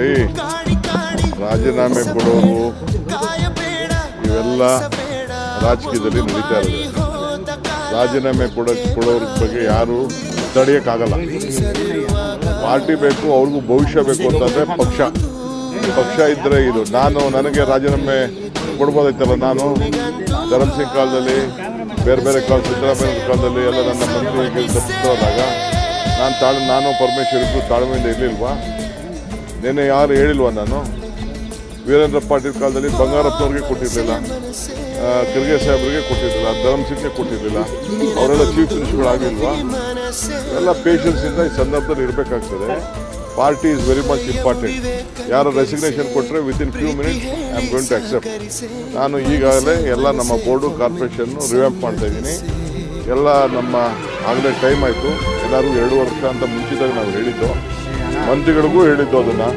ನೋಡಿ, ರಾಜೀನಾಮೆ ಕೊಡೋರು ಇವೆಲ್ಲ ರಾಜಕೀಯದಲ್ಲಿ ನಡೀತಾ ಇರೋದು. ರಾಜೀನಾಮೆ ಕೊಡೋರ ಬಗ್ಗೆ ಯಾರು ತಡೆಯೋಕ್ಕಾಗಲ್ಲ. ಪಾರ್ಟಿ ಬೇಕು, ಅವ್ರಿಗೂ ಭವಿಷ್ಯ ಬೇಕು ಅಂತಂದರೆ ಪಕ್ಷ ಇದ್ದರೆ ಇದು. ನನಗೆ ರಾಜೀನಾಮೆ ಕೊಡ್ಬೋದಾಯ್ತಲ್ಲ. ನಾನು ಧರ್ಮಸಿಂಗ್ ಕಾಲದಲ್ಲಿ, ಬೇರೆ ಕಾಲ, ಸಿದ್ದರಾಮಯ್ಯ ಕಾಲದಲ್ಲಿ ಎಲ್ಲ ನನ್ನ ಮಂತ್ರಿಗೆ ತಪ್ಪಿಸೋದಾಗ ನಾನು ಪರಮೇಶ್ವರಿಗೂ ತಾಳ್ಮೆಯಿಂದ ಇರಲಿಲ್ವಾ? ನೆನ್ನೆ ಯಾರು ಹೇಳಿಲ್ವಾ? ನಾನು ವೀರೇಂದ್ರ ಪಾಟೀಲ್ ಕಾಲದಲ್ಲಿ ಬಂಗಾರಪ್ಪನವ್ರಿಗೆ ಕೊಟ್ಟಿರಲಿಲ್ಲ, ಖರ್ಗೆ ಸಾಹೇಬ್ರಿಗೆ ಕೊಟ್ಟಿರಲಿಲ್ಲ, ಧರ್ಮಸಿಂಗ್ಗೆ ಕೊಟ್ಟಿರಲಿಲ್ಲ. ಅವರೆಲ್ಲ ಚೀಫ್ ಮಿನಿಸ್ಟರ್ಗಳಾಗಿಲ್ವಾ? ಎಲ್ಲ ಪೇಷನ್ಸಿಂದ ಈ ಸಂದರ್ಭದಲ್ಲಿ ಇರಬೇಕಾಗ್ತದೆ. Party is very much important. ಯಾರು ರೆಸಿಗ್ನೇಷನ್ ಕೊಟ್ಟರೆ within few minutes I am going to accept. ನಾನು ಈಗಾಗಲೇ ಎಲ್ಲ ನಮ್ಮ ಬೋರ್ಡು ಕಾರ್ಪೊರೇಷನ್ನು ರಿವ್ಯಾಂಪ್ ಮಾಡ್ತಾ ಇದ್ದೀನಿ. ಎಲ್ಲ ನಮ್ಮ ಆಗಲೇ ಟೈಮ್ ಆಯಿತು. ಎಲ್ಲರಿಗೂ 2 ವರ್ಷ ಅಂತ ಮುಂಚಿತವಾಗಿ ನಾವು ಹೇಳಿದ್ದು, ಮಂತ್ರಿಗಳಿಗೂ ಹೇಳಿದ್ದು ಅದನ್ನು.